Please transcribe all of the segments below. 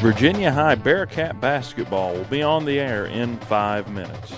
Virginia High Bearcat basketball will be on the air in 5 minutes.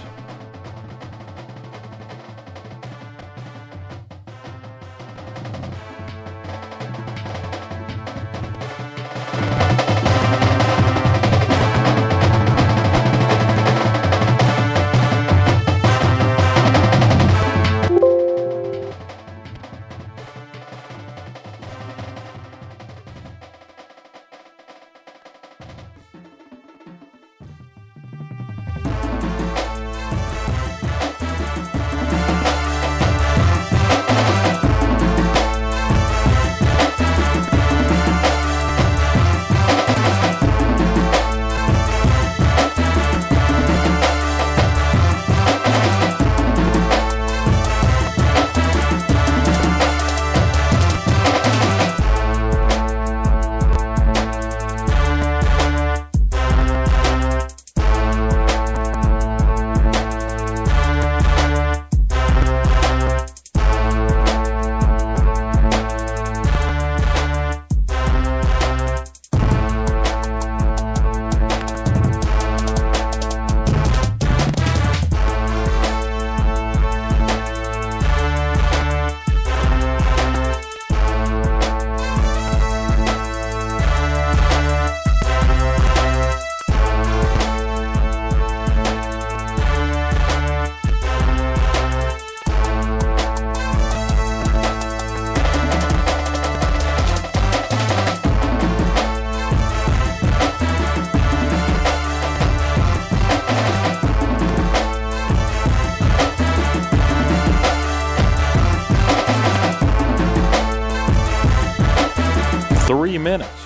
Minutes.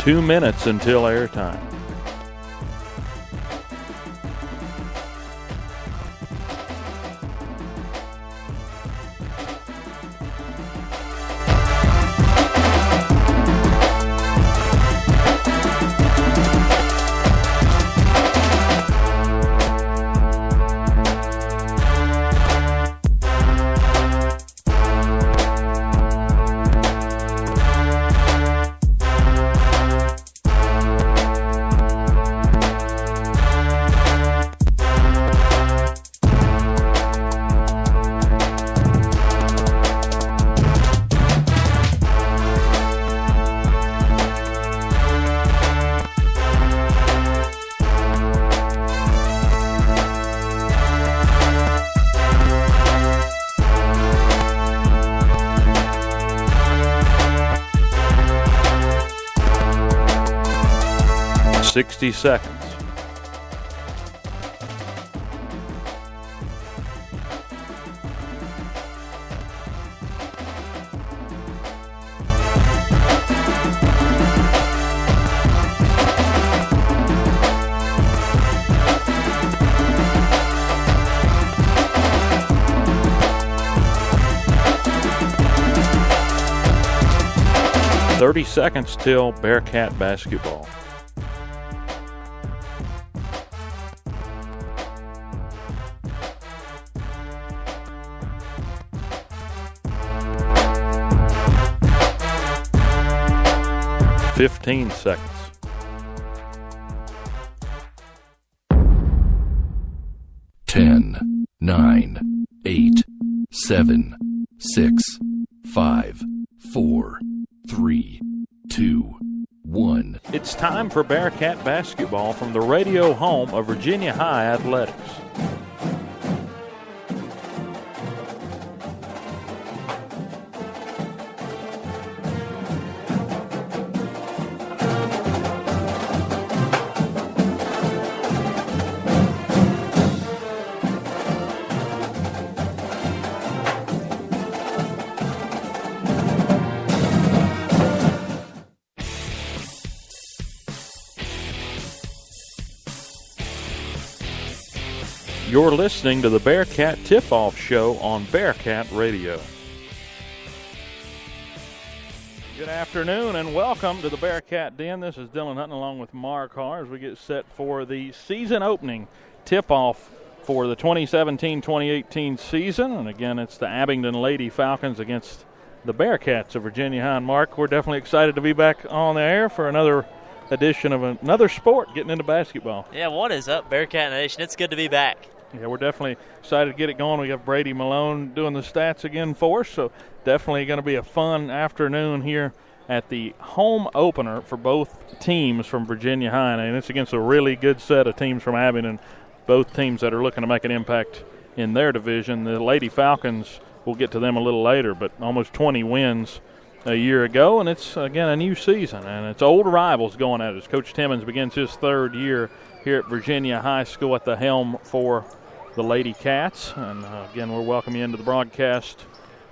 Two minutes until airtime. Sixty seconds. Seconds till Bearcat basketball. Fifteen seconds. 10, 9, 8, 7, 6, 5, 4, 3, 2, 1. It's time for Bearcat basketball from the radio home of Virginia High Athletics. You're listening to the Bearcat Tip-Off Show on Bearcat Radio. Good afternoon and welcome to the Bearcat Den. This is Dylan Hutton along with Mark Harr as we get set for the season opening tip-off for the 2017-2018 season. And again, it's the Abingdon Lady Falcons against the Bearcats of Virginia High. And Mark, we're definitely excited to be back on the air for another edition of another sport, getting into basketball. Yeah, what is up, Bearcat Nation? It's good to be back. Yeah, we're definitely excited to get it going. We have Brady Malone doing the stats again for us, so definitely going to be a fun afternoon here at the home opener for both teams from Virginia High, and it's against a really good set of teams from Abingdon, both teams that are looking to make an impact in their division. The Lady Falcons, we'll get to them a little later, but almost 20 wins a year ago, and it's, again, a new season, and it's old rivals going at it as Coach Timmons begins his third year here at Virginia High School at the helm for the Lady Cats. And again, we'll welcome you into the broadcast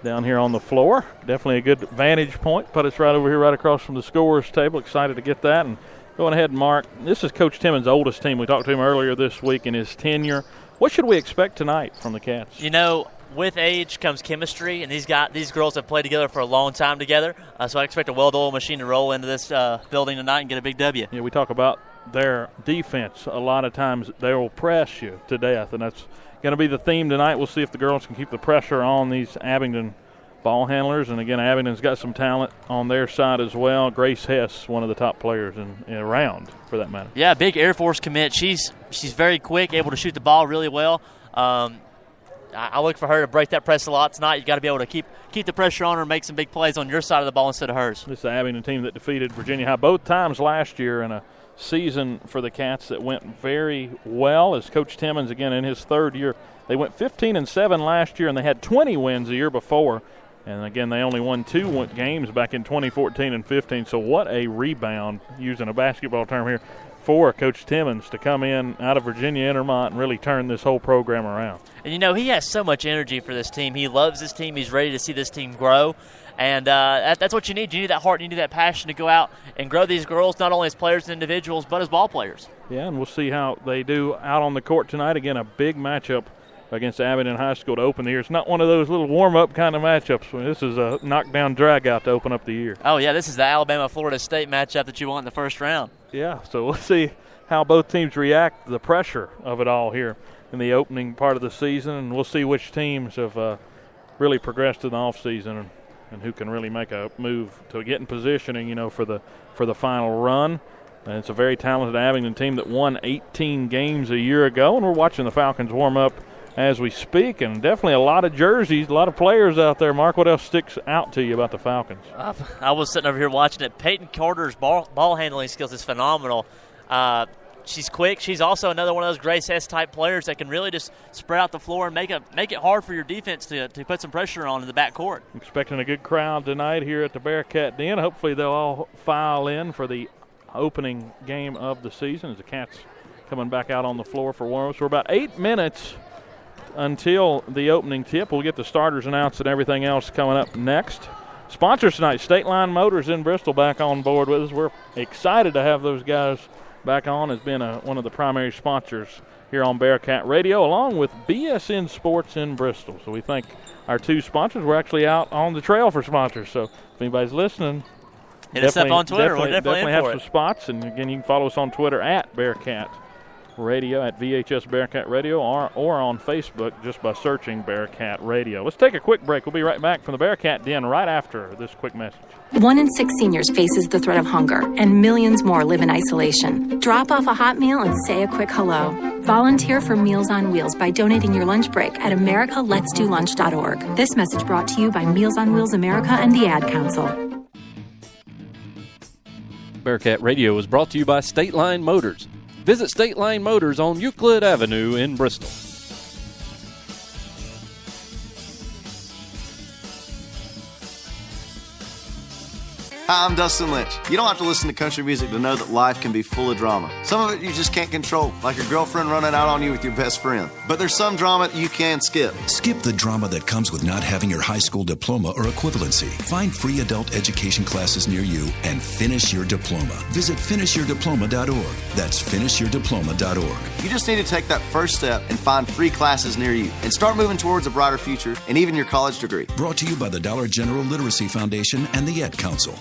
down here on the floor. Definitely a good vantage point. Put us right over here, right across from the scorer's table. Excited to get that. And going ahead, Mark, this is Coach Timmons' oldest team. We talked to him earlier this week in his tenure. What should we expect tonight from the Cats? You know, with age comes chemistry, and these girls have played together for a long time together. So I expect a well-oiled machine to roll into this building tonight and get a big W. Yeah, we talk about their defense. A lot of times they will press you to death, and that's going to be the theme tonight. We'll see if the girls can keep the pressure on these Abingdon ball handlers. And again, Abingdon's got some talent on their side as well. Grace Hess, one of the top players around for that matter. Yeah, big Air Force commit. She's very quick, able to shoot the ball really well. I look for her to break that press a lot tonight. You got to be able to keep the pressure on her and make some big plays on your side of the ball instead of hers. This is the Abingdon team that defeated Virginia High both times last year in a season for the Cats that went very well. As Coach Timmons, again, in his third year, they went 15-7 last year, and they had 20 wins the year before. And again, they only won 2 games back in 2014 and 15. So what a rebound, using a basketball term here, for Coach Timmons to come in out of Virginia Intermont and really turn this whole program around. And, you know, he has so much energy for this team. He loves this team. He's ready to see this team grow. And that's what you need. You need that heart. You need that passion to go out and grow these girls, not only as players and individuals, but as ball players. Yeah, and we'll see how they do out on the court tonight. Again, a big matchup against Abingdon High School to open the year. It's not one of those little warm-up kind of matchups. This is a knockdown drag-out to open up the year. Oh, yeah, this is the Alabama-Florida State matchup that you want in the first round. Yeah, so we'll see how both teams react to the pressure of it all here in the opening part of the season, and we'll see which teams have really progressed in the offseason and who can really make a move to get in positioning, you know, for the final run. And it's a very talented Abingdon team that won 18 games a year ago, and we're watching the Falcons warm up as we speak, and definitely a lot of jerseys, a lot of players out there. Mark, what else sticks out to you about the Falcons? I was sitting over here watching it. Peyton Carter's ball handling skills is phenomenal. She's quick. She's also another one of those Grace Hess type players that can really just spread out the floor and make it hard for your defense to put some pressure on in the backcourt. Expecting a good crowd tonight here at the Bearcat Den. Hopefully they'll all file in for the opening game of the season as the Cats coming back out on the floor for warm-ups. We're about 8 minutes until the opening tip. We'll get the starters announced and everything else coming up next. Sponsors tonight, State Line Motors in Bristol back on board with us. We're excited to have those guys back on as being one of the primary sponsors here on Bearcat Radio, along with BSN Sports in Bristol. So we thank our two sponsors. We're actually out on the trail for sponsors. So if anybody's listening, hit us up on Twitter. We're definitely in have for some it. spots. And again, you can follow us on Twitter at Bearcat Radio, at VHS Bearcat Radio, or on Facebook just by searching Bearcat Radio. Let's take a quick break. We'll be right back from the Bearcat Den right after this quick message. 1 in 6 seniors faces the threat of hunger, and millions more live in isolation. Drop off a hot meal and say a quick hello. Volunteer for Meals on Wheels by donating your lunch break at americaletsdolunch.org. This message brought to you by Meals on Wheels America and the Ad Council. Bearcat Radio is brought to you by State Line Motors. Visit State Line Motors on Euclid Avenue in Bristol. Hi, I'm Dustin Lynch. You don't have to listen to country music to know that life can be full of drama. Some of it you just can't control, like your girlfriend running out on you with your best friend. But there's some drama that you can skip. Skip the drama that comes with not having your high school diploma or equivalency. Find free adult education classes near you and finish your diploma. Visit finishyourdiploma.org. That's finishyourdiploma.org. You just need to take that first step and find free classes near you and start moving towards a brighter future and even your college degree. Brought to you by the Dollar General Literacy Foundation and the Ed Council.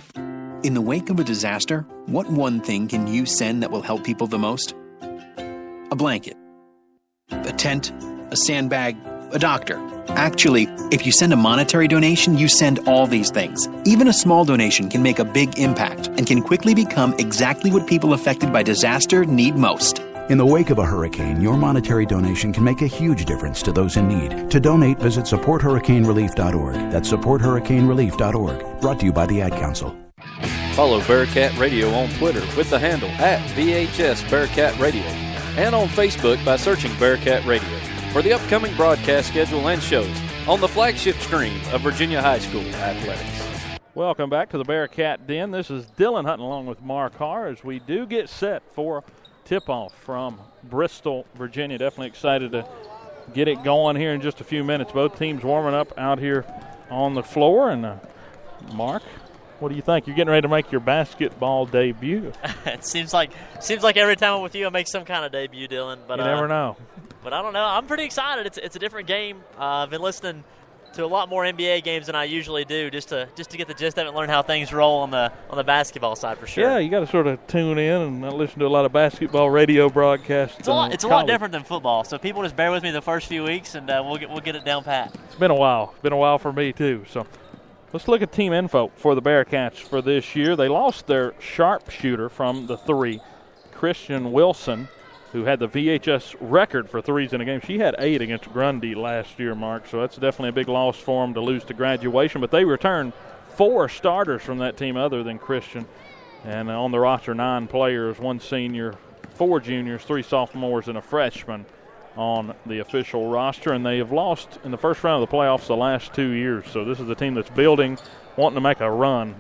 In the wake of a disaster, what one thing can you send that will help people the most? A blanket, a tent, a sandbag, a doctor. Actually, if you send a monetary donation, you send all these things. Even a small donation can make a big impact and can quickly become exactly what people affected by disaster need most. In the wake of a hurricane, your monetary donation can make a huge difference to those in need. To donate, visit supporthurricanerelief.org. That's supporthurricanerelief.org. Brought to you by the Ad Council. Follow Bearcat Radio on Twitter with the handle @VHS Bearcat Radio and on Facebook by searching Bearcat Radio for the upcoming broadcast schedule and shows on the flagship stream of Virginia High School Athletics. Welcome back to the Bearcat Den. This is Dylan Hutton along with Mark Harr as we do get set for tip-off from Bristol, Virginia. Definitely excited to get it going here in just a few minutes. Both teams warming up out here on the floor. And Mark, what do you think? You're getting ready to make your basketball debut. It seems like every time I'm with you, I make some kind of debut, Dylan. But you never know. But I don't know. I'm pretty excited. It's a different game. I've been listening to a lot more NBA games than I usually do, just to get the gist of it and learn how things roll on the basketball side for sure. Yeah, you got to sort of tune in and listen to a lot of basketball radio broadcasts. It's a lot different than football, so people just bear with me the first few weeks, and we'll get it down pat. It's been a while. It's been a while for me too. So let's look at team info for the Bearcats for this year. They lost their sharpshooter from the three, Christian Wilson, who had the VHS record for threes in a game. She had 8 against Grundy last year, Mark, so that's definitely a big loss for them to lose to graduation. But they returned 4 starters from that team other than Christian. And on the roster, 9 players, 1 senior, 4 juniors, 3 sophomores, and a freshman on the official roster. And they have lost in the first round of the playoffs the last 2 years. So this is a team that's building, wanting to make a run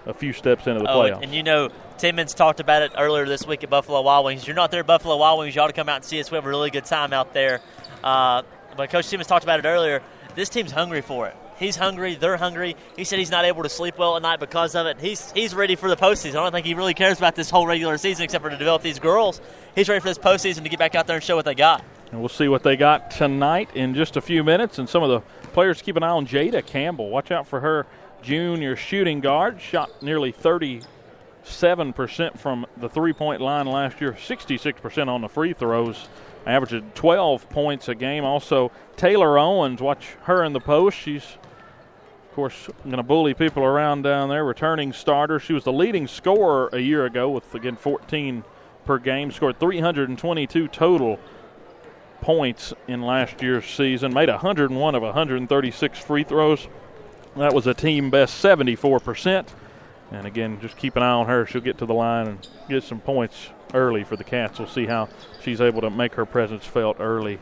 a few steps into the playoffs. And you know, Timmons talked about it earlier this week at Buffalo Wild Wings. You're not there at Buffalo Wild Wings, you ought to come out and see us. We have a really good time out there. But Coach Timmons talked about it earlier. This team's hungry for it. He's hungry. They're hungry. He said he's not able to sleep well at night because of it. He's ready for the postseason. I don't think he really cares about this whole regular season except for to develop these girls. He's ready for this postseason to get back out there and show what they got. And we'll see what they got tonight in just a few minutes. And some of the players to keep an eye on, Jada Campbell. Watch out for her. Junior shooting guard, shot nearly 37% from the three-point line last year, 66% on the free throws, averaging 12 points a game. Also, Taylor Owens, watch her in the post. She's, of course, going to bully people around down there, returning starter. She was the leading scorer a year ago with, again, 14 per game, scored 322 total points in last year's season, made 101 of 136 free throws. That was a team best 74%. And again, just keep an eye on her. She'll get to the line and get some points early for the Cats. We'll see how she's able to make her presence felt early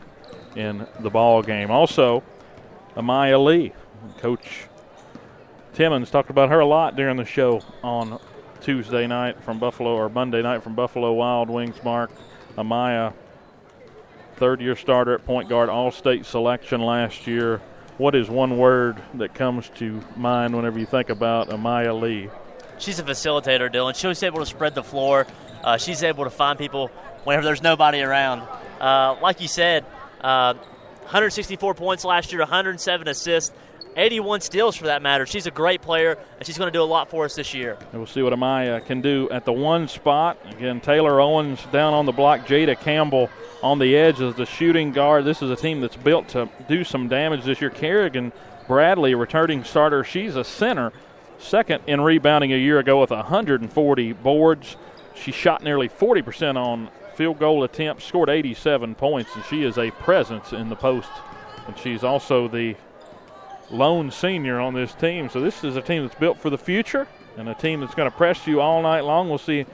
in the ball game. Also, Amaya Lee. Coach Timmons talked about her a lot during the show on Tuesday night from Buffalo, or Monday night from Buffalo Wild Wings. Mark, Amaya, third-year starter at point guard, all-state selection last year. What is one word that comes to mind whenever you think about Amaya Lee? She's a facilitator, Dylan. She's able to spread the floor. She's able to find people whenever there's nobody around. Like you said, 164 points last year, 107 assists, 81 steals for that matter. She's a great player, and she's going to do a lot for us this year. And we'll see what Amaya can do at the one spot. Again, Taylor Owens down on the block, Jada Campbell on the edge as the shooting guard. This is a team that's built to do some damage this year. Kerrigan Bradley, returning starter. She's a center, second in rebounding a year ago with 140 boards. She shot nearly 40% on field goal attempts, scored 87 points, and she is a presence in the post. And she's also the lone senior on this team. So this is a team that's built for the future and a team that's going to press you all night long. We'll see